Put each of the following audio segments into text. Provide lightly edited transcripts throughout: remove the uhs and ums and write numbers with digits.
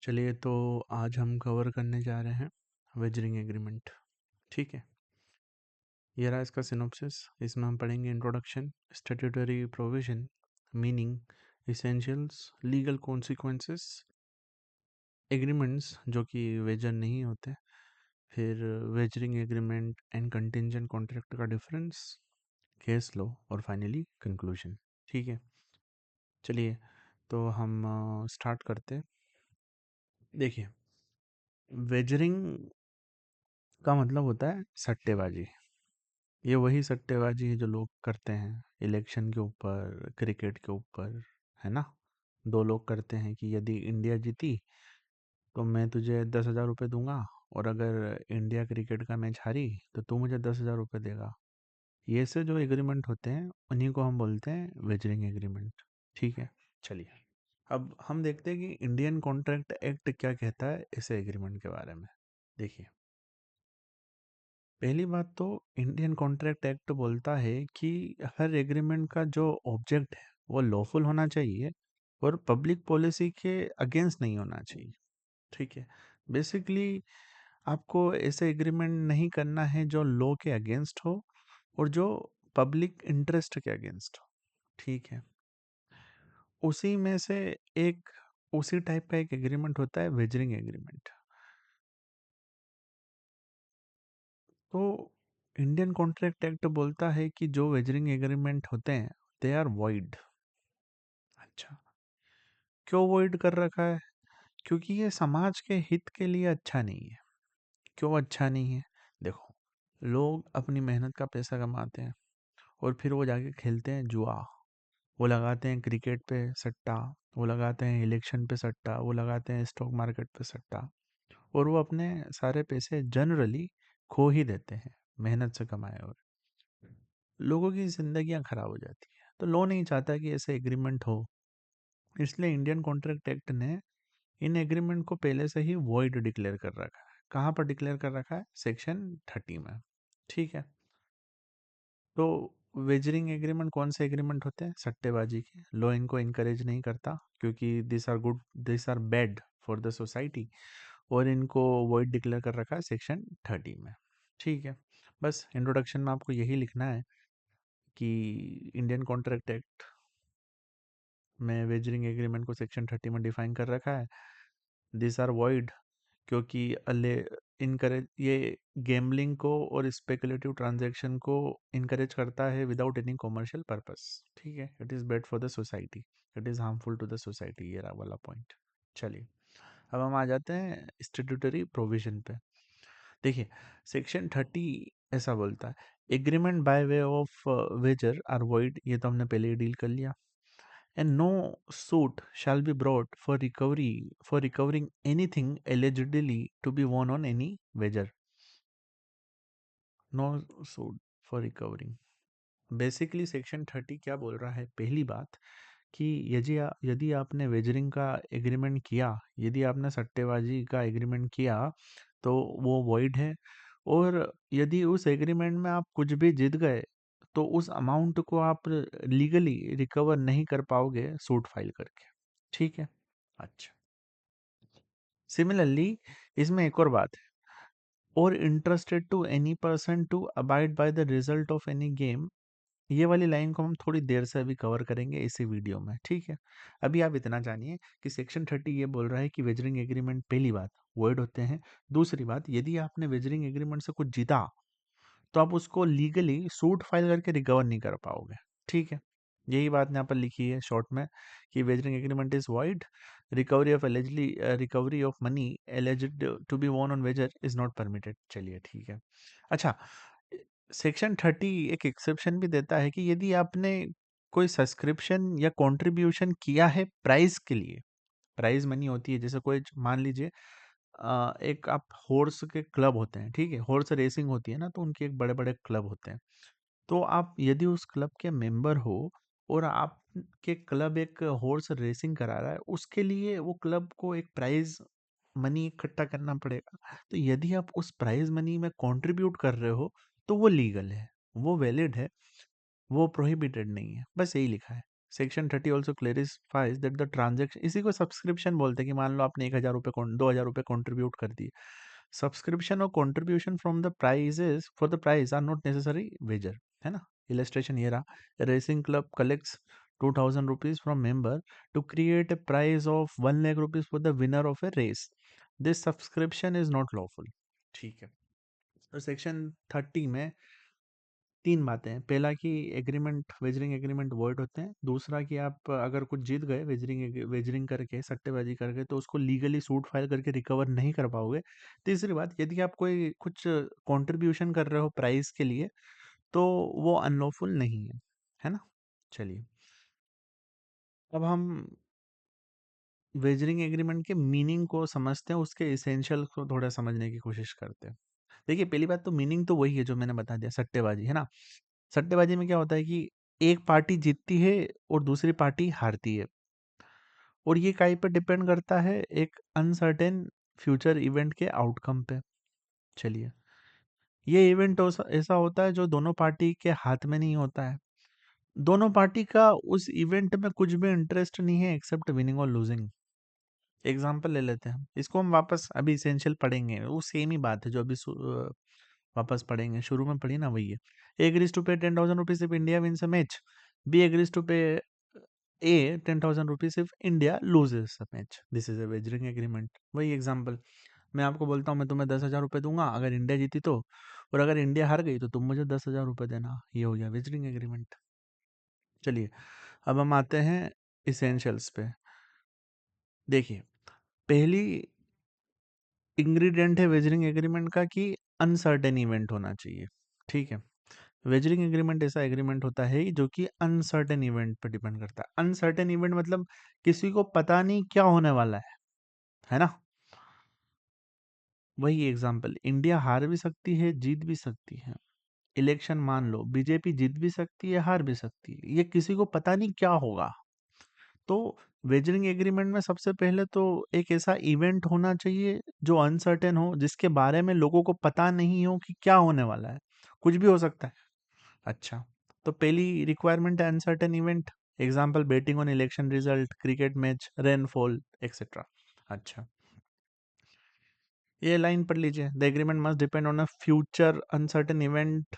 चलिए तो आज हम कवर करने जा रहे हैं वेजरिंग एग्रीमेंट। ठीक है, ये रहा इसका सिनॉप्सिस। इसमें हम पढ़ेंगे introduction, statutory provision, meaning, essentials, legal consequences, agreements जो कि वेजर नहीं होते, फिर wagering agreement and contingent contract का डिफरेंस, केस लॉ और फाइनली कंक्लूजन। ठीक है, चलिए तो हम स्टार्ट करते हैं। देखिए, वेजरिंग का मतलब होता है सट्टेबाजी। ये वही सट्टेबाजी है जो लोग करते हैं इलेक्शन के ऊपर, क्रिकेट के ऊपर, है ना। दो लोग करते हैं कि यदि इंडिया जीती तो मैं तुझे 10,000 रुपये दूंगा, और अगर इंडिया क्रिकेट का मैच हारी तो तू मुझे 10,000 रुपये देगा। ये से जो एग्रीमेंट होते हैं उन्हीं को हम बोलते हैं वेजरिंग एग्रीमेंट। ठीक है, चलिए अब हम देखते हैं कि इंडियन कॉन्ट्रैक्ट एक्ट क्या कहता है इस एग्रीमेंट के बारे में। देखिए, पहली बात तो इंडियन कॉन्ट्रैक्ट एक्ट बोलता है कि हर एग्रीमेंट का जो ऑब्जेक्ट है वो लॉफुल होना चाहिए और पब्लिक पॉलिसी के अगेंस्ट नहीं होना चाहिए। ठीक है, बेसिकली आपको ऐसे एग्रीमेंट नहीं करना है जो लॉ के अगेंस्ट हो और जो पब्लिक इंटरेस्ट के अगेंस्ट हो। ठीक है, उसी में से एक उसी टाइप का एक एग्रीमेंट होता है वेजरिंग एग्रीमेंट। तो इंडियन कॉन्ट्रैक्ट एक्ट बोलता है कि जो वेजरिंग एग्रीमेंट होते हैं दे आर वॉइड। अच्छा, क्यों वॉइड कर रखा है? क्योंकि ये समाज के हित के लिए अच्छा नहीं है। क्यों अच्छा नहीं है? देखो, लोग अपनी मेहनत का पैसा कमाते हैं और फिर वो जाके खेलते हैं जुआ। वो लगाते हैं क्रिकेट पे सट्टा, वो लगाते हैं इलेक्शन पे सट्टा, वो लगाते हैं स्टॉक मार्केट पे सट्टा, और वो अपने सारे पैसे जनरली खो ही देते हैं मेहनत से कमाए। और लोगों की जिंदगियां खराब हो जाती है। तो लॉ नहीं चाहता कि ऐसे एग्रीमेंट हो, इसलिए इंडियन कॉन्ट्रैक्ट एक्ट ने इन एग्रीमेंट को पहले से ही वॉइड डिक्लेयर कर रखा है। कहाँ पर डिक्लेयर कर रखा है? सेक्शन 30 में। ठीक है, तो वेजरिंग एग्रीमेंट कौन से एग्रीमेंट होते हैं? सट्टेबाजी के। लॉ इनको इनकरेज नहीं करता क्योंकि this are bad for the society, और इनको वॉइड डिक्लेयर कर रखा है सेक्शन 30 में। ठीक है, बस इंट्रोडक्शन में आपको यही लिखना है कि इंडियन कॉन्ट्रैक्ट एक्ट में वेजरिंग एग्रीमेंट को सेक्शन 30 में डिफाइन कर रखा है। दिस आर वॉइड क्योंकि अले इनकरेज ये गैम्बलिंग को और स्पेकुलेटिव ट्रांजैक्शन को इनकरेज करता है विदाउट एनी कॉमर्शियल पर्पस। ठीक है, it is bad for the society, it is harmful to the society, ये रहा वाला पॉइंट। चलिए अब हम आ जाते हैं स्टैट्यूटरी प्रोविजन पे। देखिए, सेक्शन 30 ऐसा बोलता है, agreement by way of wager are void, ये तो हमने पहले ही डील कर लिया। And no suit shall be brought for recovering anything allegedly to be won on any wager. No suit for recovering. Basically section 30 क्या बोल रहा है? पहली बात कि यदि आपने वेजरिंग का एग्रीमेंट किया, यदि आपने सट्टेबाजी का एग्रीमेंट किया तो वो वॉइड है। और यदि उस एग्रीमेंट में आप कुछ भी जीत गए तो उस अमाउंट को आप लीगली रिकवर नहीं कर पाओगे सूट फाइल करके। ठीक है, अच्छा, सिमिलरली इसमें एक और बात है, और interested to any person to abide by the result of any game. ये वाली लाइन को हम थोड़ी देर से अभी कवर करेंगे इसी वीडियो में। ठीक है, अभी आप इतना जानिए कि सेक्शन 30 ये बोल रहा है कि वेजरिंग एग्रीमेंट पहली बात वर्ड होते हैं। दूसरी बात, यदि आपने वेजरिंग एग्रीमेंट से कुछ जीता तो आप उसको लीगली सूट फाइल करके रिकवर नहीं कर पाओगे। ठीक है, यही बात यहाँ पर लिखी है शॉर्ट में कि wagering agreement is void, recovery of money alleged to be won on wager is not permitted. चलिए ठीक है, अच्छा, सेक्शन 30 एक एक्सेप्शन भी देता है कि यदि आपने कोई सब्सक्रिप्शन या कंट्रीब्यूशन किया है प्राइज के लिए, प्राइज मनी होती है, जैसे कोई मान लीजिए एक आप हॉर्स के क्लब होते हैं, ठीक है, हॉर्स रेसिंग होती है ना, तो उनके एक बड़े बड़े क्लब होते हैं। तो आप यदि उस क्लब के मेंबर हो और आपके क्लब एक हॉर्स रेसिंग करा रहा है, उसके लिए वो क्लब को एक प्राइज मनी इकट्ठा करना पड़ेगा। तो यदि आप उस प्राइज मनी में कंट्रीब्यूट कर रहे हो तो वो लीगल है, वो वैलिड है, वो प्रोहिबिटेड नहीं है। बस यही लिखा है। Section 30 also clarifies that the transaction, इसी को सब्सक्रिप्शन बोलते हैं कि मान लो आपने 1,000 रुपये 2,000 रुपये कॉन्ट्रीब्यूट कर दिए। सब्सक्रिप्शन और contribution from the prizes for the prize are not necessary wager, है ना। इलस्ट्रेशन ये रहा, racing club collects 2,000 rupees from member to create a prize of 1 lakh rupees for the winner of a race, this subscription is not lawful. ठीक है, तो section 30 में तीन बातें हैं। पहला कि एग्रीमेंट, वेजरिंग एग्रीमेंट वॉइड होते हैं। दूसरा कि आप अगर कुछ जीत गए वेजरिंग करके, सट्टेबाजी करके, तो उसको लीगली सूट फाइल करके रिकवर नहीं कर पाओगे। तीसरी बात, यदि आप कोई कुछ कंट्रीब्यूशन कर रहे हो प्राइस के लिए, तो वो अनलॉफुल नहीं है ना। चलिए, अब हम वेजरिंग एग्रीमेंट के मीनिंग को समझते हैं, उसके इसेंशियल को थोड़ा समझने की कोशिश करते हैं। देखिए, पहली बात तो मीनिंग तो वही है जो मैंने बता दिया, सट्टेबाजी, है ना। सट्टेबाजी में क्या होता है कि एक पार्टी जीतती है और दूसरी पार्टी हारती है, और ये काई पे डिपेंड करता है, एक अनसर्टेन फ्यूचर इवेंट के आउटकम पे। चलिए, ये इवेंट ऐसा होता है जो दोनों पार्टी के हाथ में नहीं होता है। दोनों पार्टी का उस इवेंट में कुछ भी इंटरेस्ट नहीं है एक्सेप्ट विनिंग और लूजिंग। एग्जाम्पल ले लेते हैं, इसको हम वापस अभी इसेंशियल पढ़ेंगे, वो सेम ही बात है जो अभी वापस पढ़ेंगे, शुरू में पढ़ी ना वही है। ए agrees to pay 10,000 rupees if India wins a match, B agrees to pay a 10,000 rupees if India loses a match, this is a wagering agreement. वही एग्जाम्पल, मैं आपको बोलता हूँ मैं तुम्हें 10,000 रुपये दूंगा अगर इंडिया जीती तो, और अगर इंडिया हार गई तो तुम मुझे 10,000 रुपये देना, ये हो गया वेजरिंग एग्रीमेंट। चलिए, अब हम आते हैं इसेंशियल्स पे। देखिए, पहली इंग्रेडिएंट है वेजरिंग एग्रीमेंट का कि अनसर्टेन इवेंट होना चाहिए। ठीक है, वेजरिंग एग्रीमेंट ऐसा एग्रीमेंट होता है जो कि अनसर्टेन इवेंट पर डिपेंड करता है। अनसर्टेन इवेंट मतलब किसी को पता नहीं क्या होने वाला है ना। वही एग्जांपल, इंडिया हार भी सकती है, जीत भी सकती है। इलेक्शन मान लो बीजेपी जीत भी सकती है, हार भी सकती है, ये किसी को पता नहीं क्या होगा। तो वेजरिंग एग्रीमेंट में सबसे पहले तो एक ऐसा इवेंट होना चाहिए जो अनसर्टेन हो, जिसके बारे में लोगों को पता नहीं हो कि क्या होने वाला है, कुछ भी हो सकता है। अच्छा, तो पहली रिक्वायरमेंट है uncertain event. Example, betting on election result, cricket match, rainfall etcetera. अच्छा, ये लाइन पढ़ लीजिए, the agreement must depend on a future uncertain event.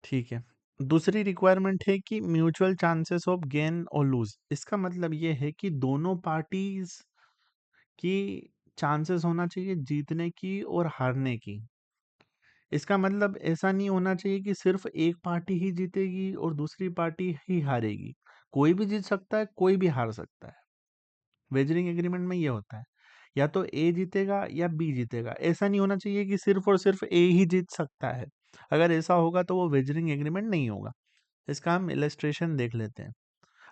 ठीक है, दूसरी रिक्वायरमेंट है कि म्यूचुअल चांसेस ऑफ गेन और लूज। इसका मतलब ये है कि दोनों पार्टीज की चांसेस होना चाहिए जीतने की और हारने की। इसका मतलब ऐसा नहीं होना चाहिए कि सिर्फ एक पार्टी ही जीतेगी और दूसरी पार्टी ही हारेगी। कोई भी जीत सकता है, कोई भी हार सकता है। वेजरिंग एग्रीमेंट में ये होता है, या तो ए जीतेगा या बी जीतेगा। ऐसा नहीं होना चाहिए कि सिर्फ और सिर्फ ए ही जीत सकता है। अगर ऐसा होगा तो वो वेजरिंग एग्रीमेंट नहीं होगा। इसका हम इलस्ट्रेशन देख लेते हैं।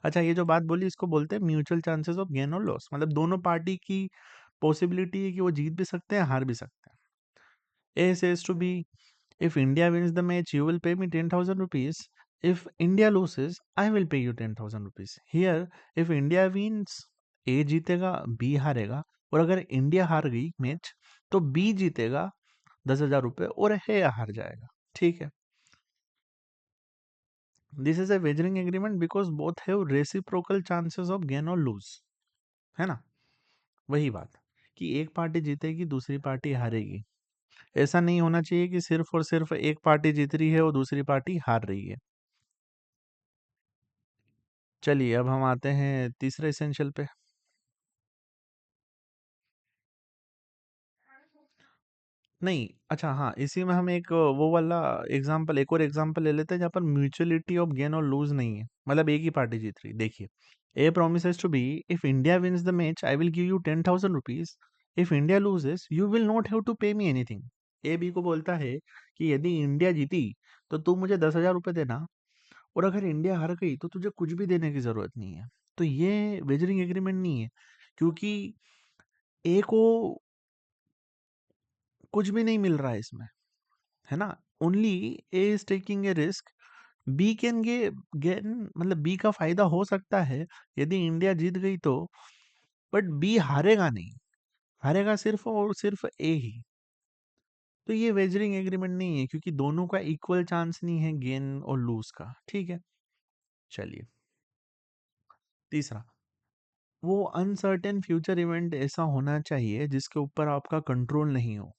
अच्छा, ये जो बात बोली इसको बोलते हैं म्यूचुअल चांसेस ऑफ गेन और लॉस, मतलब दोनों पार्टी की पॉसिबिलिटी है कि वो जीत भी सकते हैं, हार भी सकते हैं। A says to B, if India wins the match, you will pay me 10,000 rupees. If India loses, I will pay you 10,000 rupees. Here, if India wins, A जीतेगा, B हारेगा, और अगर इंडिया हार गई मैच, तो B जीतेगा 10,000 रुपये और है हार जाएगा। ठीक है, this is a wagering agreement because both have reciprocal chances of gain और लूज, है ना। वही बात कि एक पार्टी जीतेगी, दूसरी पार्टी हारेगी। ऐसा नहीं होना चाहिए कि सिर्फ और सिर्फ एक पार्टी जीत रही है और दूसरी पार्टी हार रही है। चलिए, अब हम आते हैं तीसरे एसेंशियल पे। नहीं, अच्छा, हाँ, इसी में हम एक वो वाला एग्जांपल, एक और एग्जांपल ले लेते हैं जहाँ पर म्यूचुअलिटी ऑफ गेन और लूज नहीं है, मतलब एक ही पार्टी जीत रही। देखिए, A promises to B, if India wins the match I will give you 10,000 rupees, if India loses you will not have to pay me anything. A B को बोलता है कि यदि इंडिया जीती तो तू मुझे 10,000 रुपये देना, और अगर इंडिया हार गई तो तुझे कुछ भी देने की जरूरत नहीं है। तो ये वेजरिंग एग्रीमेंट नहीं है, क्योंकि ए को कुछ भी नहीं मिल रहा है इसमें, है ना। Only A is taking a risk, B can gain, मतलब बी का फायदा हो सकता है यदि इंडिया जीत गई तो, बट बी हारेगा नहीं, हारेगा सिर्फ और सिर्फ ए ही। तो ये वेजरिंग एग्रीमेंट नहीं है, क्योंकि दोनों का इक्वल चांस नहीं है गेन और लूज का। ठीक है, चलिए, तीसरा, वो अनसर्टेन फ्यूचर इवेंट ऐसा होना चाहिए जिसके ऊपर आपका कंट्रोल नहीं हो।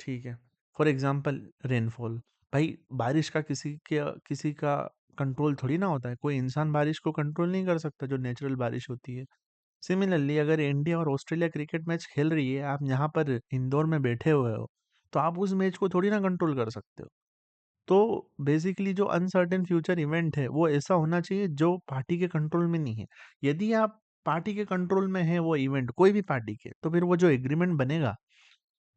ठीक है, फॉर एग्जांपल रेनफॉल। भाई बारिश का किसी का कंट्रोल थोड़ी ना होता है, कोई इंसान बारिश को कंट्रोल नहीं कर सकता जो नेचुरल बारिश होती है। सिमिलरली अगर इंडिया और ऑस्ट्रेलिया क्रिकेट मैच खेल रही है, आप यहाँ पर इंदौर में बैठे हुए हो, तो आप उस मैच को थोड़ी ना कंट्रोल कर सकते हो। तो बेसिकली जो अनसर्टेन फ्यूचर इवेंट है वो ऐसा होना चाहिए जो पार्टी के कंट्रोल में नहीं है। यदि आप पार्टी के कंट्रोल में है वो इवेंट कोई भी पार्टी के, तो फिर वो जो एग्रीमेंट बनेगा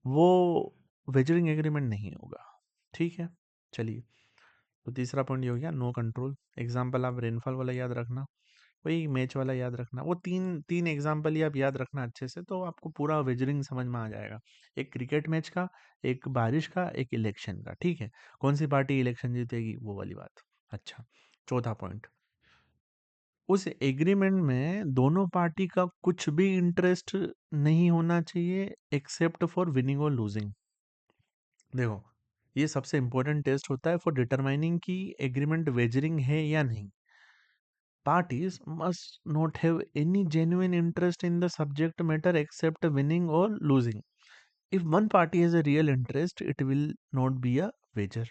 वो वेजरिंग एग्रीमेंट नहीं होगा। ठीक है, चलिए। तो तीसरा पॉइंट ये हो गया, नो कंट्रोल। एग्जाम्पल आप रेनफॉल वाला याद रखना, वही मैच वाला याद रखना। वो तीन तीन एग्जाम्पल ही आप याद रखना अच्छे से, तो आपको पूरा वेजरिंग समझ में आ जाएगा। एक क्रिकेट मैच का, एक बारिश का, एक इलेक्शन का। ठीक है, कौन सी पार्टी इलेक्शन जीतेगी वो वाली बात। अच्छा, चौथा पॉइंट, उस एग्रीमेंट में दोनों पार्टी का कुछ भी इंटरेस्ट नहीं होना चाहिए एक्सेप्ट फॉर विनिंग और लूजिंग। देखो, ये सबसे इंपॉर्टेंट टेस्ट होता है फॉर डिटरमाइनिंग कि एग्रीमेंट वेजरिंग है या नहीं। Parties must not have any genuine interest in the subject matter except winning or losing. If one party has a real interest, it will not be a wager.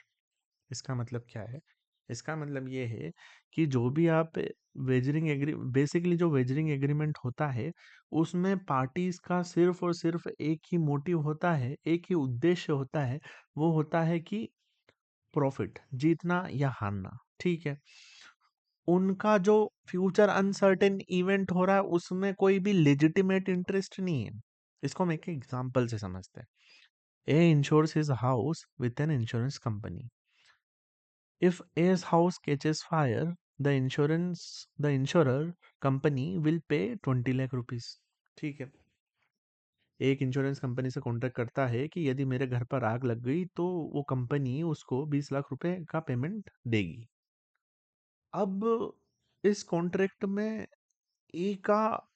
इसका मतलब क्या है? इसका मतलब ये है कि जो भी आप वेजरिंग एग्री बेसिकली जो वेजरिंग एग्रीमेंट होता है, उसमें पार्टीज का सिर्फ और सिर्फ एक ही मोटिव होता है, एक ही उद्देश्य होता है। वो होता है कि प्रॉफिट, जीतना या हारना। ठीक है, उनका जो फ्यूचर अनसर्टेन इवेंट हो रहा है उसमें कोई भी लेजिटिमेट इंटरेस्ट नहीं है। इसको हम एक एग्जांपल से समझते हैं। A insures his house with an insurance company. If ए's house catches fire, the insurer company will pay 20 lakh rupees. ठीक है, एक इंश्योरेंस कंपनी से कॉन्ट्रैक्ट करता है कि यदि मेरे घर पर आग लग गई तो वो कंपनी उसको 20 लाख रुपए का पेमेंट देगी। अब इस कॉन्ट्रैक्ट में ए का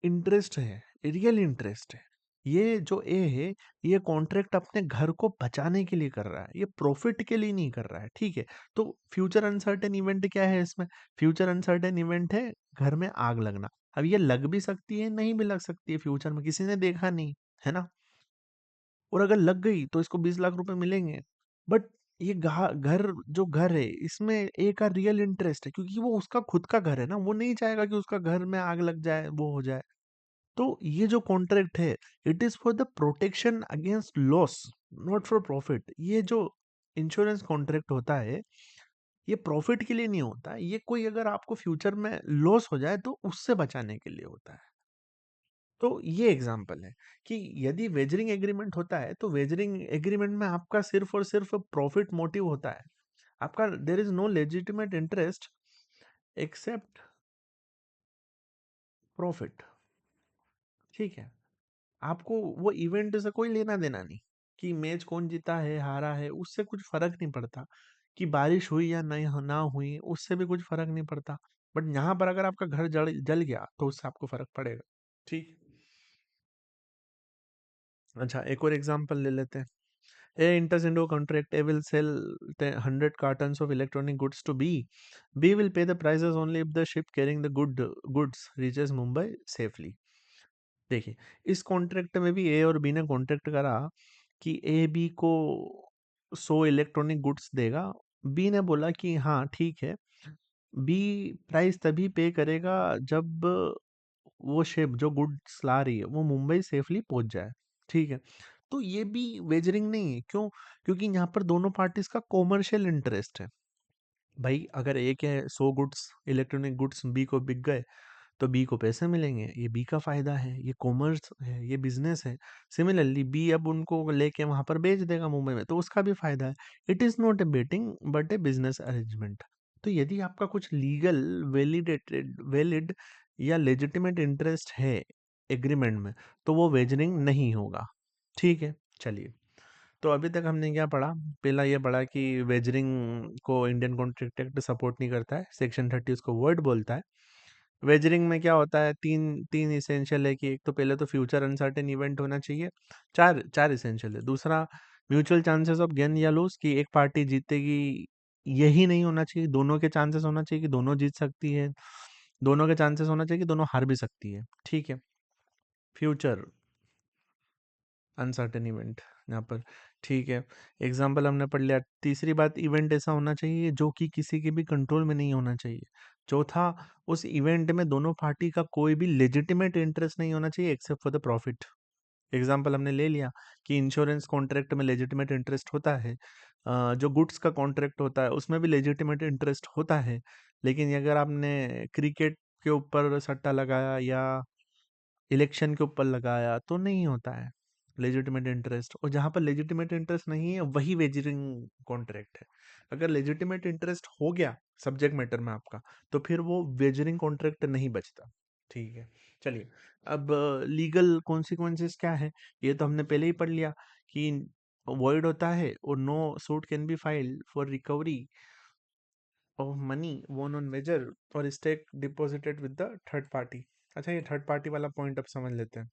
इंटरेस्ट है, रियल इंटरेस्ट है। ये जो ए है, ये कॉन्ट्रैक्ट अपने घर को बचाने के लिए कर रहा है, ये प्रॉफिट के लिए नहीं कर रहा है। ठीक है, तो फ्यूचर अनसर्टेन इवेंट क्या है इसमें? फ्यूचर अनसर्टेन इवेंट है घर में आग लगना। अब ये लग भी सकती है, नहीं भी लग सकती है, फ्यूचर में किसी ने देखा नहीं है ना। और अगर लग गई तो इसको 20 लाख रुपए मिलेंगे। बट ये घर जो घर है इसमें ए का रियल इंटरेस्ट है, क्योंकि वो उसका खुद का घर है ना, वो नहीं चाहेगा कि उसका घर में आग लग जाए, वो हो जाए। तो ये जो कॉन्ट्रैक्ट है, it is for the protection against loss, not for profit. ये जो इंश्योरेंस कॉन्ट्रैक्ट होता है, ये प्रॉफिट के लिए नहीं होता, ये कोई अगर आपको फ्यूचर में लॉस हो जाए तो उससे बचाने के लिए होता है। तो ये एग्जांपल है कि यदि वेजरिंग एग्रीमेंट होता है तो वेजरिंग एग्रीमेंट में आपका सिर्फ और सिर्फ प्रॉफिट मोटिव होता है। आपका there is no legitimate interest except profit. ठीक है, आपको वो इवेंट से कोई लेना देना नहीं कि मैच कौन जीता है हारा है, उससे कुछ फर्क नहीं पड़ता। कि बारिश हुई या नहीं ना हुई उससे भी कुछ फर्क नहीं पड़ता। बट यहाँ पर अगर आपका घर जल जल गया तो उससे आपको फर्क पड़ेगा। ठीक, अच्छा एक और एग्जांपल ले लेते हैं। A enters into a contract. A will sell 100 cartons of electronic goods to B. B will pay the prices only if the ship carrying the goods reaches Mumbai safely. देखिए, इस कॉन्ट्रैक्ट में भी ए और B ने contract करा कि A B को 100 electronic goods देगा। बी ने बोला कि हाँ ठीक है। बी प्राइस तभी पे करेगा जब वो शिप जो गुड्स ला रही है वो मुंबई सेफली पहुंच जाए। ठीक है, तो ये भी वेजरिंग नहीं है। क्यों? क्योंकि यहाँ पर दोनों पार्टीज का कॉमर्शियल इंटरेस्ट है। भाई अगर एक है 100 गुड्स इलेक्ट्रॉनिक गुड्स बी को बिक गए तो बी को पैसे मिलेंगे, ये बी का फायदा है, ये कॉमर्स है, ये बिजनेस है। सिमिलरली बी अब उनको लेके वहां पर बेच देगा मुंबई में, तो उसका भी फायदा है। It is not a betting but a business arrangement. तो यदि आपका कुछ लीगल वैलिड या लेजिटिमेट इंटरेस्ट है एग्रीमेंट में, तो वो वेजरिंग नहीं होगा। ठीक है, चलिए। तो अभी तक हमने क्या पढ़ा? पहला ये पढ़ा कि वेजरिंग को इंडियन कॉन्ट्रैक्ट एक्ट सपोर्ट नहीं करता है, सेक्शन 30 उसको वर्ड बोलता है। वेजरिंग में क्या होता है? तीन तीन इसेंशियल है कि एक तो पहले तो फ्यूचर अनसर्टेन इवेंट होना चाहिए। चार चार इसेंशियल है। दूसरा, म्यूचुअल चांसेस ऑफ गेन या लूज, कि एक पार्टी जीतेगी, यही नहीं होना चाहिए, दोनों के चांसेस होना चाहिए कि दोनों जीत सकती है। दोनों के चांसेस होना चाहिए कि दोनों हार भी सकती है, ठीक है। फ्यूचर अनसर्टेन इवेंट यहाँ पर, ठीक है। एग्जाम्पल हमने पढ़ लिया। तीसरी बात, इवेंट ऐसा होना चाहिए जो कि किसी के भी कंट्रोल में नहीं होना चाहिए। चौथा, उस इवेंट में दोनों पार्टी का कोई भी लेजिटिमेट इंटरेस्ट नहीं होना चाहिए except for the profit. Example हमने ले लिया कि इंश्योरेंस कॉन्ट्रैक्ट में लेजिटिमेट इंटरेस्ट होता है, जो गुड्स का कॉन्ट्रैक्ट होता है उसमें भी लेजिटिमेट इंटरेस्ट होता है। लेकिन अगर आपने क्रिकेट के ऊपर सट्टा लगाया या इलेक्शन के ऊपर लगाया तो नहीं होता है लेजिटिमेट इंटरेस्ट। और जहां पर लेजिटिमेट इंटरेस्ट नहीं है वही वेजरिंग कॉन्ट्रैक्ट है। अगर लेजिटिमेट इंटरेस्ट हो गया सब्जेक्ट मैटर में आपका, तो फिर वो वेजरिंग कॉन्ट्रैक्ट नहीं बचता, ठीक है। चलिए, अब लीगल कॉन्सिक्वेंसेस क्या है, ये तो हमने पहले ही पढ़ लिया कि वॉइड होता है और no suit can be filed for recovery of money won on wager और stake deposited with the third party. अच्छा, ये थर्ड पार्टी वाला पॉइंट अब समझ लेते हैं।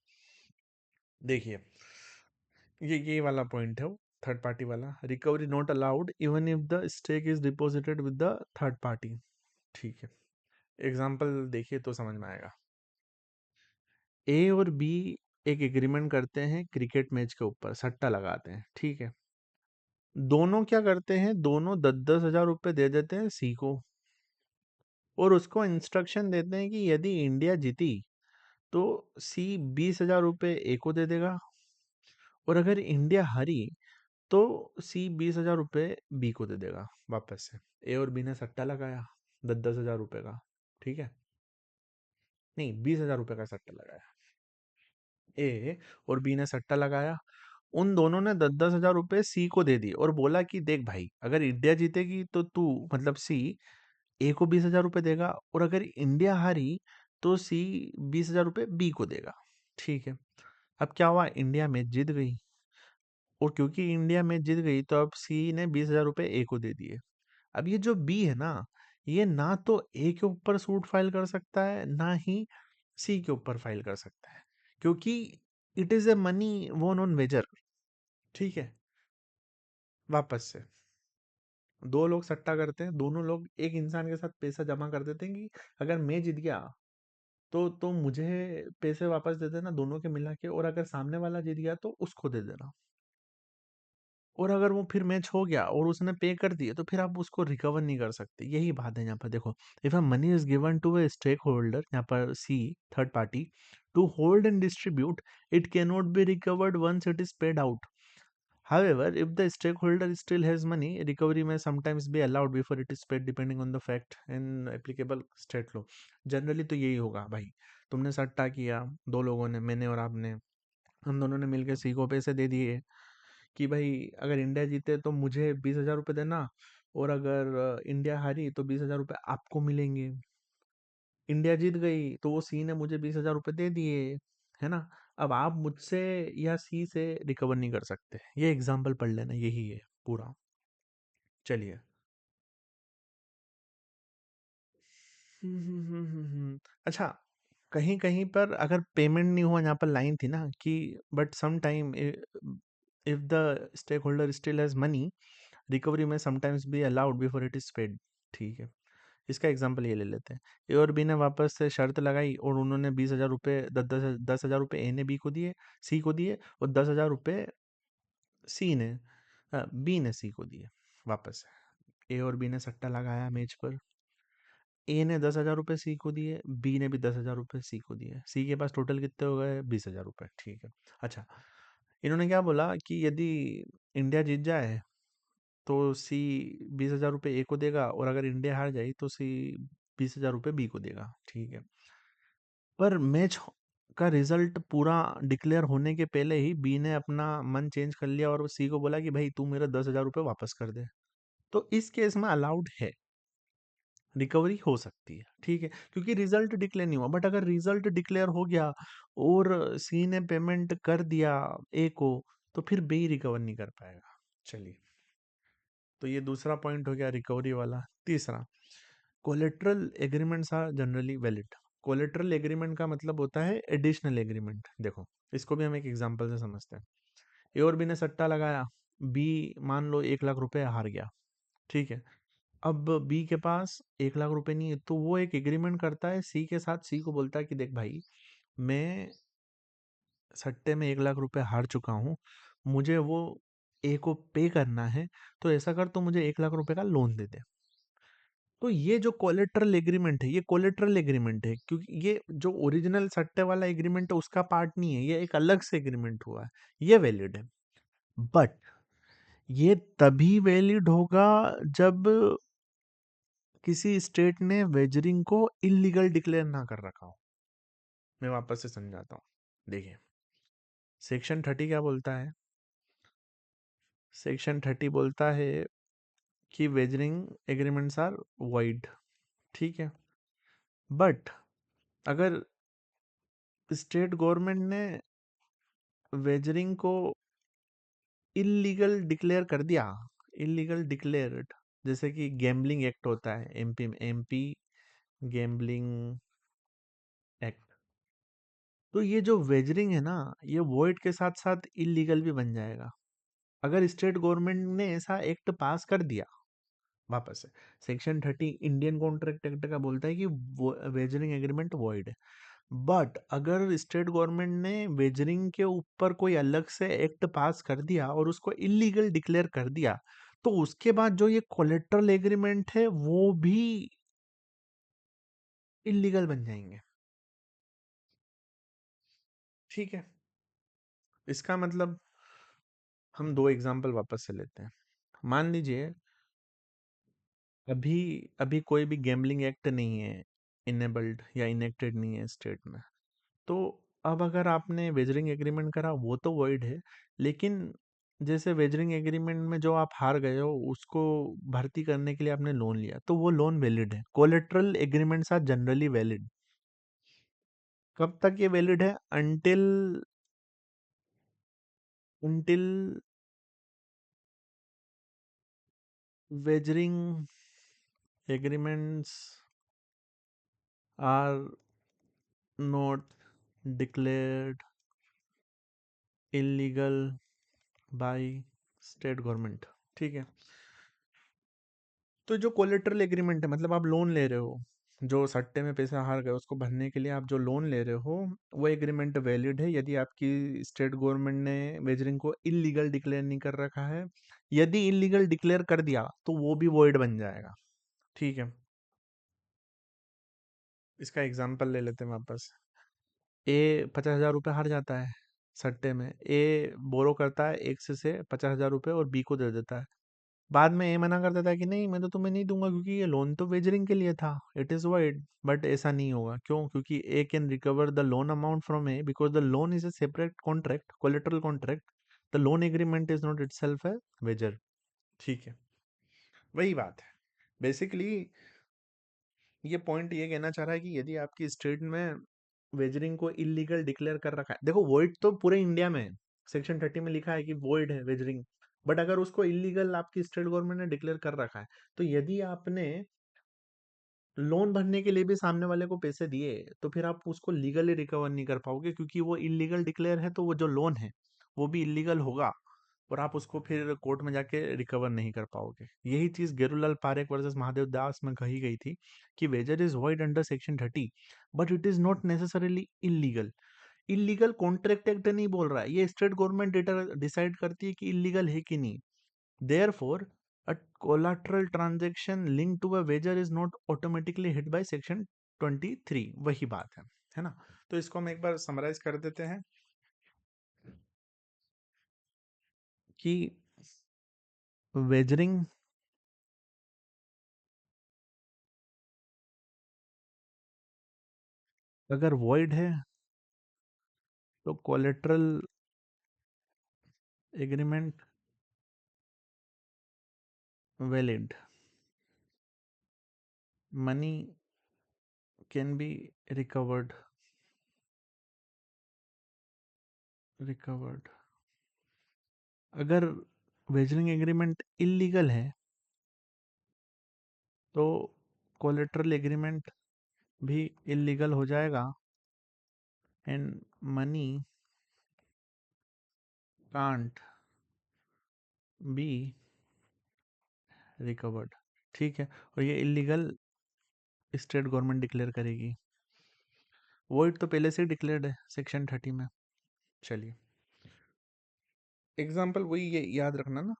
देखिए, ये वाला पॉइंट है वो, थर्ड पार्टी वाला। Recovery not allowed even if the stake is deposited with the third party, ठीक है। एग्जांपल देखिए तो समझ में आएगा। ए और बी एक एग्रीमेंट करते हैं क्रिकेट मैच के ऊपर, सट्टा लगाते हैं, ठीक है। दोनों क्या करते हैं, दोनों 10-10 हजार रुपए दे देते हैं सी को और उसको इंस्ट्रक्शन देते हैं कि यदि इंडिया जीती तो सी 20 हजार रुपए ए को दे देगा और अगर इंडिया हारी तो सी 20 हजार रुपए बी को दे देगा वापस से। ए और बी ने सट्टा लगाया 10-10 हजार रुपए का, ठीक है। नहीं, 20 हजार रुपए का सट्टा लगाया। ए और बी ने सट्टा लगाया, उन दोनों ने 10-10 हजार रुपए सी को दे दिए और बोला कि देख भाई, अगर इंडिया जीतेगी तो तू मतलब सी ए को 20 हजार रुपए देगा और अगर इंडिया हारी तो सी 20 हजार रुपए बी को देगा, ठीक है। अब क्या हुआ, इंडिया मैच जीत गई और क्योंकि इंडिया मैच जीत गई तो अब सी ने 20 हजार रुपए ए को दे दिए। अब ये जो बी है ना, ये ना तो ए के ऊपर सूट फाइल कर सकता है ना ही सी के ऊपर फाइल कर सकता है, क्योंकि it is a money won on Vaser, ठीक है। वापस से दो लोग सट्टा करते हैं, दोनों लोग एक इंसान के साथ पैसा जमा कर देते हैं कि अगर मैं जीत गया तो मुझे पैसे वापस दे देना दोनों के मिला के, और अगर सामने वाला जीत गया तो उसको दे देना। और अगर वो फिर मैच हो गया और उसने पे कर दिए तो फिर आप उसको रिकवर नहीं कर सकते। यही बात है यहाँ पर, देखो। If a money is given to a stakeholder, यहाँ पर see third party, to hold and distribute, it can not be recovered once it is paid out. However, if the stakeholder still has money, recovery may sometimes be allowed before it is paid, depending on the fact and applicable state law. Generally तो यही होगा भाई। तुमने सट्टा किया, दो लोगों ने, मैंने और आपने, हम दोनों ने मिलकर सी को पैसे दे दिए कि भाई अगर इंडिया जीते तो मुझे 20 हजार रुपये देना और अगर इंडिया हारी तो 20 हजार रुपये आपको मिलेंगे। इंडिया जीत गई तो वो सी ने मुझे 20 हजार रुपये दे दिए, है ना। अब आप मुझसे या सी से रिकवर नहीं कर सकते। ये एग्जाम्पल पढ़ लेना, यही है पूरा। चलिए। अच्छा, कहीं कहीं पर अगर पेमेंट नहीं हुआ, यहाँ पर लाइन थी ना कि but some time if the stake holder still has money, recovery में sometimes be allowed before it is paid, ठीक है। इसका एग्जांपल ये ले लेते हैं। ए और बी ने वापस से शर्त लगाई और उन्होंने 20 हजार रुपये, 10 हजार रुपये ए ने बी को दिए, सी को दिए, और 10 हजार रुपये सी ने बी ने सी को दिए वापस। ए और बी ने सट्टा लगाया मैच पर। ए ने 10 हजार रुपये सी को दिए, बी ने भी 10 हजार रुपये सी को दिए। सी के पास टोटल कितने हो गए, 20 हजार रुपये, ठीक है। अच्छा, इन्होंने क्या बोला कि यदि इंडिया जीत जाए तो सी 20 हजार रुपये ए को देगा और अगर इंडिया हार जाए तो सी 20 हजार रुपये बी को देगा, ठीक है। पर मैच का रिजल्ट पूरा डिक्लेयर होने के पहले ही बी ने अपना मन चेंज कर लिया और सी को बोला कि भाई तू मेरे 10 हजार रुपये वापस कर दे। तो इस केस में अलाउड है, रिकवरी हो सकती है, ठीक है, क्योंकि रिजल्ट डिक्लेयर नहीं हुआ। बट अगर रिजल्ट डिक्लेयर हो गया और सी ने पेमेंट कर दिया ए को, तो फिर बी रिकवर नहीं कर पाएगा। चलिए, तो ये दूसरा पॉइंट हो गया रिकवरी वाला। तीसरा, collateral agreements are generally valid. Collateral agreement का मतलब होता है एडिशनल एग्रीमेंट। देखो, इसको भी हम एक एग्जांपल से समझते हैं। ए और बी ने सट्टा लगाया, बी मान लो 1 लाख रुपए हार गया, ठीक है। अब बी के पास 1 लाख रुपए नहीं है, तो वो एक एग्रीमेंट करता है सी के साथ। सी को बोलता है कि देख भाई, मैं सट्टे में 1 लाख रुपए हार चुका हूँ, मुझे वो ए को पे करना है, तो ऐसा कर, तो मुझे 1 लाख रुपए का लोन दे दे। तो ये जो कोलेटरल एग्रीमेंट है, ये कोलेटरल एग्रीमेंट है, क्योंकि ये जो ओरिजिनल सट्टे वाला एग्रीमेंट है उसका पार्ट नहीं है, ये एक अलग से एग्रीमेंट हुआ है, ये वैलिड है। बट ये तभी वैलिड होगा जब किसी स्टेट ने वेजरिंग को इलीगल डिक्लेयर ना कर रखा हो। मैं वापस से समझाता हूँ। देखिए, सेक्शन 30 क्या बोलता है? सेक्शन 30 बोलता है कि वेजरिंग एग्रीमेंट्स आर वाइड। ठीक है, बट अगर स्टेट गवर्नमेंट ने वेजरिंग को इलीगल डिक्लेयर कर दिया, इलीगल डिक्लेयर्ड, जैसे कि गैम्बलिंग एक्ट होता है एमपी में, एमपी गैम्बलिंग एक्ट, तो ये जो वेजरिंग है ना, ये वॉइड के साथ साथ इलीगल भी बन जाएगा अगर स्टेट गवर्नमेंट ने ऐसा एक्ट पास कर दिया। वापस से, सेक्शन 30 इंडियन कॉन्ट्रैक्ट एक्ट का बोलता है कि वेजरिंग एग्रीमेंट वॉइड है। बट अगर स्टेट गवर्नमेंट ने वेजरिंग के ऊपर कोई अलग से एक्ट पास कर दिया और उसको इलीगल डिक्लेयर कर दिया, तो उसके बाद जो ये कोलेट्रल एग्रीमेंट है वो भी इलीगल बन जाएंगे। ठीक है, इसका मतलब हम दो एग्जांपल वापस से लेते हैं। मान लीजिए अभी अभी कोई भी गैम्बलिंग एक्ट नहीं है इनेबल्ड या इनेक्टेड नहीं है स्टेट में, तो अब अगर आपने वेजरिंग एग्रीमेंट करा वो तो वॉइड है, लेकिन जैसे वेजरिंग एग्रीमेंट में जो आप हार गए हो उसको भर्ती करने के लिए आपने लोन लिया, तो वो लोन वैलिड है। Collateral agreements are generally valid. कब तक ये वैलिड है? Until until wagering agreements are not declared illegal by state government. ठीक है, तो जो कोलेटरल एग्रीमेंट है, मतलब आप लोन ले रहे हो, जो सट्टे में पैसा हार गए उसको भरने के लिए आप जो लोन ले रहे हो, वो एग्रीमेंट वैलिड है यदि आपकी स्टेट गवर्नमेंट ने वेजरिंग को इलीगल डिक्लेयर नहीं कर रखा है। यदि इलीगल डिक्लेयर कर दिया तो वो भी वॉइड बन जाएगा। ठीक है, इसका एग्जांपल ले लेते हैं वापस। ए 50,000 रुपये हार जाता है सट्टे में, ए बोरो करता है एक से 50,000 रुपये और बी को दे देता है। बाद में ए मना कर देता है कि नहीं, मैं तो तुम्हें नहीं दूंगा क्योंकि ये लोन तो वेजरिंग के लिए था, इट इज वाइड। बट ऐसा नहीं होगा, क्यों? क्योंकि A can recover the loan amount from A because the loan is a separate contract, collateral contract. The loan agreement is not itself a wager. ठीक है, वही बात है बेसिकली। ये पॉइंट ये कहना चाह रहा है कि यदि आपकी स्टेट में वेजरिंग को इलीगल डिक्लेयर कर रखा है, देखो वॉइड तो पूरे इंडिया में है, सेक्शन 30 में लिखा है कि वॉइड है वेजरिंग, बट अगर उसको इलीगल आपकी स्टेट गवर्नमेंट ने डिक्लेयर कर रखा है, तो यदि आपने लोन भरने के लिए भी सामने वाले को पैसे दिए, तो फिर आप उसको लीगली रिकवर नहीं कर पाओगे, क्योंकि वो इलीगल डिक्लेयर है, तो वो जो लोन है वो भी इलीगल होगा और आप उसको फिर कोर्ट में जाके रिकवर नहीं कर पाओगे। यही चीज गेरूलाल पारेख वर्सेस महादेव दास में कही गई थी कि wager is void under section 30 but it is not necessarily illegal. Illegal contract act नहीं बोल रहा है, ये स्टेट गवर्नमेंट डिसाइड करती है कि इलीगल है कि नहीं। Therefore, a collateral transaction linked to a wager is not automatically hit by section 23। वही बात है ना? तो इसको हम एक बार समराइज कर देते हैं कि वेजरिंग अगर वॉइड है तो collateral agreement valid, money can be recovered recovered. अगर वेजरिंग एग्रीमेंट इलीगल है तो कोलेट्रल एग्रीमेंट भी इलीगल हो जाएगा and money can't be recovered. ठीक है, और ये इलीगल स्टेट गवर्नमेंट डिक्लेयर करेगी। वॉइड तो पहले से ही डिक्लेयर्ड है सेक्शन 30 में। चलिए, एग्जाम्पल वही ये याद रखना ना,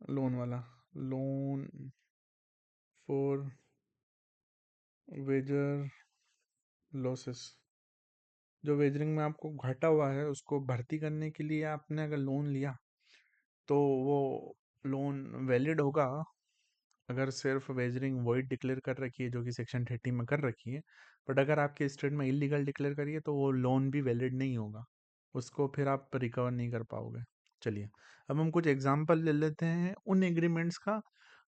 लोन वाला, लोन फॉर वेजर लॉसेस। जो वेजरिंग में आपको घाटा हुआ है उसको भर्ती करने के लिए आपने अगर लोन लिया तो वो लोन वैलिड होगा अगर सिर्फ वेजरिंग वॉइड डिक्लेयर कर रखी है, जो कि सेक्शन 30 में कर रखी है। बट अगर आपके स्टेट में इलीगल डिक्लेयर करिए तो वो लोन भी वैलिड नहीं होगा, उसको फिर आप रिकवर नहीं कर पाओगे। चलिए, अब हम कुछ एग्जांपल ले लेते हैं उन एग्रीमेंट्स का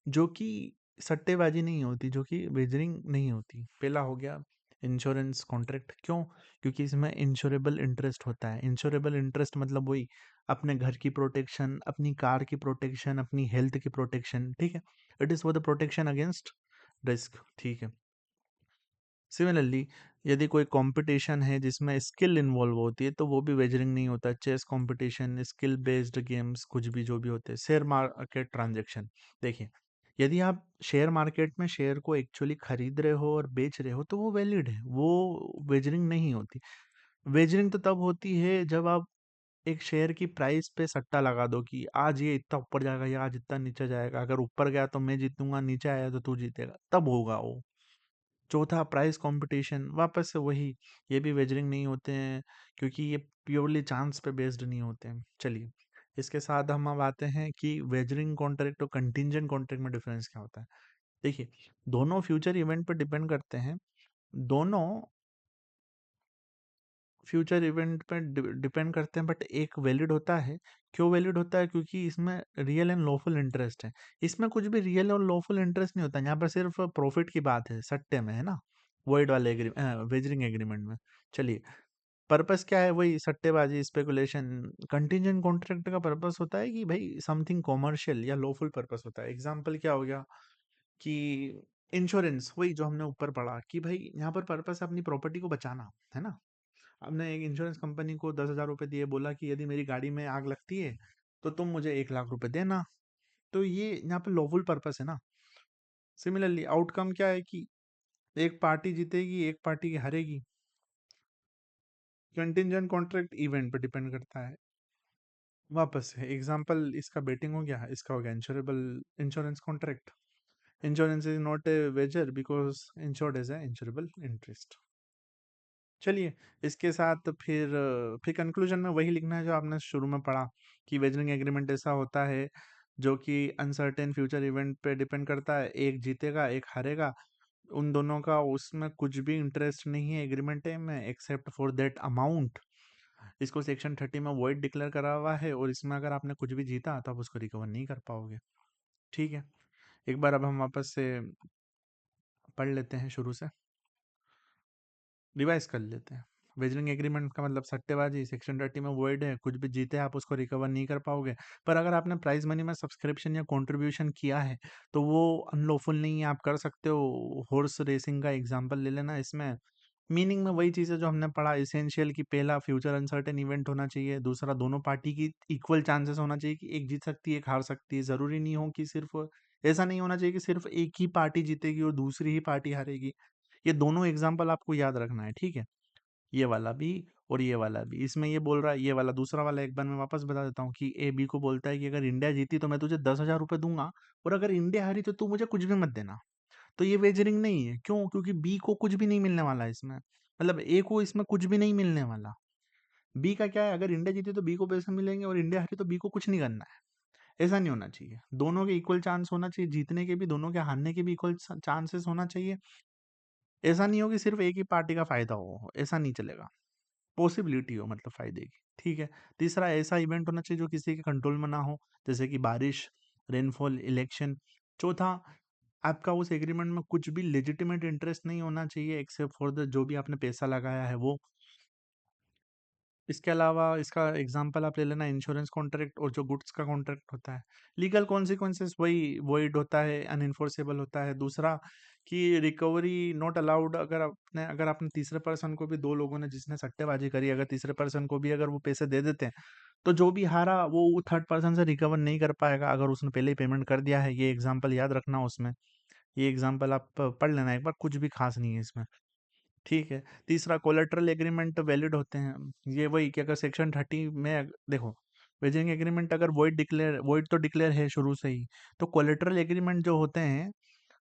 जो कि सट्टेबाजी नहीं होती, जो कि वेजरिंग नहीं होती। पहला हो गया इंश्योरेंस कॉन्ट्रैक्ट। क्यों? क्योंकि इसमें इंश्योरेबल इंटरेस्ट होता है। इंश्योरेबल इंटरेस्ट मतलब वही अपने घर की प्रोटेक्शन, अपनी कार की प्रोटेक्शन, अपनी हेल्थ की प्रोटेक्शन, ठीक है। It is for the protection against risk, ठीक है। सिमिलरली, यदि कोई कंपटीशन है जिसमें स्किल इन्वॉल्व होती है तो वो भी वेजरिंग नहीं होता। Chess competition, skill based games, कुछ भी जो भी होते हैं, शेयर मार्केट ट्रांजैक्शन। देखिए, यदि आप शेयर मार्केट में शेयर को एक्चुअली खरीद रहे हो और बेच रहे हो तो वो वैलिड है, वो वेजरिंग नहीं होती। वेजरिंग तो तब होती है जब आप एक शेयर की प्राइस पे सट्टा लगा दो कि आज ये इतना ऊपर जाएगा या आज इतना नीचे जाएगा, अगर ऊपर गया तो मैं जीतूंगा, नीचे आया तो तू जीतेगा, तब होगा वो। चौथा, प्राइस कंपटीशन, वापस से वही, ये भी वेजरिंग नहीं होते हैं क्योंकि ये प्योरली चांस पे बेस्ड नहीं होते हैं। चलिए, इसके साथ हम अब आते हैं कि वेजरिंग कॉन्ट्रैक्ट और कंटिंजेंट कॉन्ट्रैक्ट में डिफरेंस क्या होता है। देखिए, दोनों फ्यूचर इवेंट पर डिपेंड करते हैं। दोनों फ्यूचर इवेंट पे डिपेंड करते हैं, बट एक वैलिड होता है। क्यों वैलिड होता है? क्योंकि इसमें रियल एंड लॉफुल इंटरेस्ट है। इसमें कुछ भी रियल और लॉफुल इंटरेस्ट नहीं होता, यहाँ पर सिर्फ प्रॉफिट की बात है, सट्टे में, है ना, वॉइड वाले वेजरिंग एग्रीमेंट में। चलिए, पर्पस क्या है? वही सट्टेबाजी, स्पेकुलेशन। कंटिंजेंट कॉन्ट्रैक्ट का पर्पस होता है कि भाई समथिंग कॉमर्शियल या लॉफुल पर्पस होता है। एग्जाम्पल क्या हो गया कि इंश्योरेंस, वही जो हमने ऊपर पढ़ा कि भाई यहाँ पर पर्पस है अपनी प्रॉपर्टी को बचाना, है ना। हमने एक इंश्योरेंस कंपनी को 10,000 रुपये दिए, बोला कि यदि मेरी गाड़ी में आग लगती है तो तुम मुझे 1 लाख रुपए देना। तो ये यहाँ पे लॉफुल पर्पस है ना। सिमिलरली, आउटकम क्या है कि एक पार्टी जीतेगी, एक पार्टी हारेगी। कंटिंजेंट कॉन्ट्रैक्ट इवेंट पे डिपेंड करता है। वापस से एग्जांपल, इसका बेटिंग हो गया, इसका हो गया insurable insurance contract. Insurance is not a wager because insured as a insurable interest. चलिए, इसके साथ फिर कंक्लूजन में वही लिखना है जो आपने शुरू में पढ़ा कि वेजरिंग एग्रीमेंट ऐसा होता है जो कि अनसर्टेन फ्यूचर इवेंट पे डिपेंड करता है, एक जीतेगा एक हारेगा। उन दोनों का उसमें कुछ भी इंटरेस्ट नहीं है एग्रीमेंट में एक्सेप्ट फॉर दैट अमाउंट। इसको सेक्शन 30 में वॉइड डिक्लेयर करा हुआ है और इसमें अगर आपने कुछ भी जीता तो आप उसको रिकवर नहीं कर पाओगे। ठीक है, एक बार अब हम वापस से पढ़ लेते हैं शुरू से, रिवाइज कर लेते हैं। वेजरिंग एग्रीमेंट का मतलब सट्टेबाजी, सेक्शन 30 में वॉइड है, कुछ भी जीते आप उसको रिकवर नहीं कर पाओगे। पर अगर आपने प्राइज मनी में सब्सक्रिप्शन या कंट्रीब्यूशन किया है तो वो अनलॉफुल नहीं है, आप कर सकते हो। हॉर्स रेसिंग का एग्जांपल ले लेना। इसमें मीनिंग में वही चीज़ है जो हमने पढ़ा, इसेंशियल की पहला फ्यूचर अनसर्टेन इवेंट होना चाहिए, दूसरा दोनों पार्टी की इक्वल चांसेस होना चाहिए कि एक जीत सकती है एक हार सकती है। ज़रूरी नहीं हो कि सिर्फ ऐसा नहीं होना चाहिए कि सिर्फ एक ही पार्टी जीतेगी और दूसरी ही पार्टी हारेगी। ये दोनों एग्जाम्पल आपको याद रखना है, ठीक है। ये वाला भी और ये वाला भी। इसमें ये बोल रहा है, ये वाला दूसरा वाला एक बार मैं वापस बता देता हूँ कि ए बी को बोलता है कि अगर इंडिया जीती तो मैं तुझे 10,000 रुपये दूंगा, और अगर इंडिया हारी तो तू मुझे कुछ भी मत देना। तो ये वेजरिंग नहीं है। क्यों? क्योंकि बी को कुछ भी नहीं मिलने वाला है इसमें, मतलब ए को इसमें कुछ भी नहीं मिलने वाला। बी का क्या है, अगर इंडिया जीती तो बी को पैसे मिलेंगे और इंडिया हारी तो बी को कुछ नहीं करना है। ऐसा नहीं होना चाहिए। दोनों के इक्वल चांस होना चाहिए, जीतने के भी, दोनों के हारने के भी इक्वल चांसेस होना चाहिए। ऐसा नहीं हो कि सिर्फ एक ही पार्टी का फायदा हो, ऐसा नहीं चलेगा। पॉसिबिलिटी हो मतलब फायदे की, ठीक है। तीसरा, ऐसा इवेंट होना चाहिए जो किसी के कंट्रोल में ना हो, जैसे कि बारिश, रेनफॉल, इलेक्शन। चौथा, आपका उस एग्रीमेंट में कुछ भी लेजिटिमेट इंटरेस्ट नहीं होना चाहिए एक्सेप्ट फॉर द जो भी आपने पैसा लगाया है वो। इसके अलावा इसका एग्जांपल आप ले लेना इंश्योरेंस कॉन्ट्रैक्ट और जो गुड्स का कॉन्ट्रैक्ट होता है। लीगल कॉन्सिक्वेंसेस वही वॉइड होता है, अनइन्फोर्सेबल होता है। दूसरा कि रिकवरी नॉट अलाउड, अगर आपने तीसरे पर्सन को भी, दो लोगों ने जिसने सट्टेबाजी करी, अगर तीसरे पर्सन को भी अगर वो पैसे दे देते हैं तो जो भी हारा वो थर्ड पर्सन से रिकवर नहीं कर पाएगा अगर उसने पहले ही पेमेंट कर दिया है। ये एग्जाम्पल याद रखना उसमें। ये एग्जांपल आप पढ़ लेना एक बार, कुछ भी खास नहीं है इसमें। ठीक है। तीसरा, कोलेटरल एग्रीमेंट वैलिड होते हैं। ये वही कि अगर सेक्शन 30 में देखो, वेजिंग एग्रीमेंट अगर वॉइड तो डिक्लेयर है शुरू से ही, तो कोलेटरल एग्रीमेंट जो होते हैं,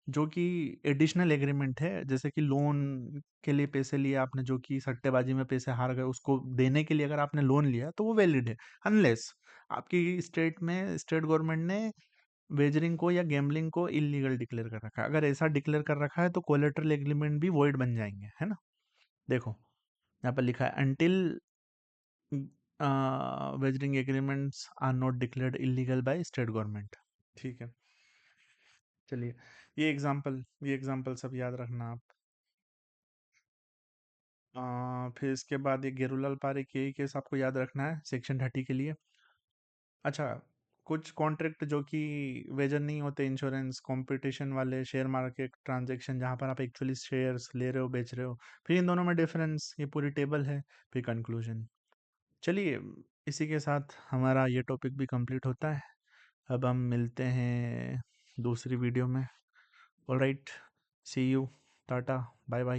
जो कि एडिशनल एग्रीमेंट है, जैसे कि लोन के लिए पैसे लिए आपने, जो कि सट्टेबाजी में पैसे हार गए, उसको देने के लिए अगर आपने लोन लिया तो वो वैलिड है, अनलेस आपकी स्टेट गवर्नमेंट ने वेजरिंग को या गैम्बलिंग को इलीगल डिक्लेयर कर रखा है। अगर ऐसा डिक्लेयर कर रखा है तो कोलेटरल एग्रीमेंट भी वॉइड बन जाएंगे, है ना। देखो, यहाँ पर लिखा है until wagering agreements are not declared illegal by state government. ठीक है। चलिए, ये एग्जाम्पल सब याद रखना आप। फिर इसके बाद ये गेरूलाल पारिक, यही केस आपको याद रखना है सेक्शन 30 के लिए। अच्छा, कुछ कॉन्ट्रैक्ट जो कि वेजर नहीं होते, इंश्योरेंस, कंपटीशन वाले, शेयर मार्केट ट्रांजैक्शन जहाँ पर आप एक्चुअली शेयर्स ले रहे हो, बेच रहे हो, फिर इन दोनों में डिफरेंस, ये पूरी टेबल है, फिर कंक्लूजन। चलिए, इसी के साथ हमारा ये टॉपिक भी कंप्लीट होता है। अब हम मिलते हैं दूसरी वीडियो में। Alright, see you, tata, bye bye.